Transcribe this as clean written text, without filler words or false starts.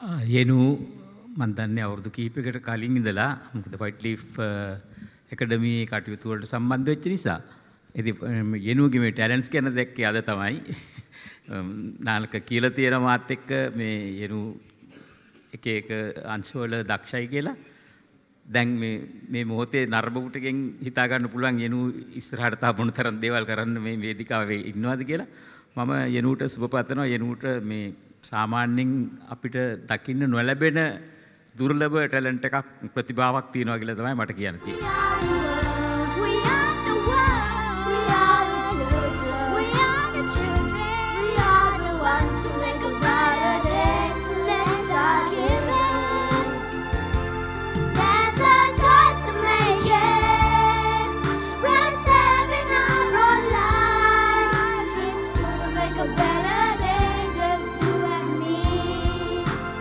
යනු මම දන්නේ අවුරුදු කීපයකට කලින් ඉඳලා මොකද වයිට් ලීෆ් ඇකඩමි කටයුතු වලට සම්බන්ධ වෙච්ච නිසා ඉතින් යනුගේ මේ ටැලන්ට්ස් ගැන දැක්කේ අද තමයි නාලක කියලා තියෙන මාත් එක්ක මේ යනු එක එක අංශවල දක්ෂයි කියලා දැන් මේ මොහොතේ නරඹුටකින් හිතා ගන්න පුළුවන් යනු ඉස්සරහට තා මොන තරම් දේවල් කරන්න මේ වේදිකාවේ ඉන්නවද කියලා මම යනුට සුබ පතනවා යනුට මේ සාමාන්‍යයෙන් අපිට දකින්න නොලැබෙන දුර්ලභ ටැලන්ට් එකක් ප්‍රතිභාවක් තියෙනවා කියලා තමයි මට කියන්න තියෙන්නේ.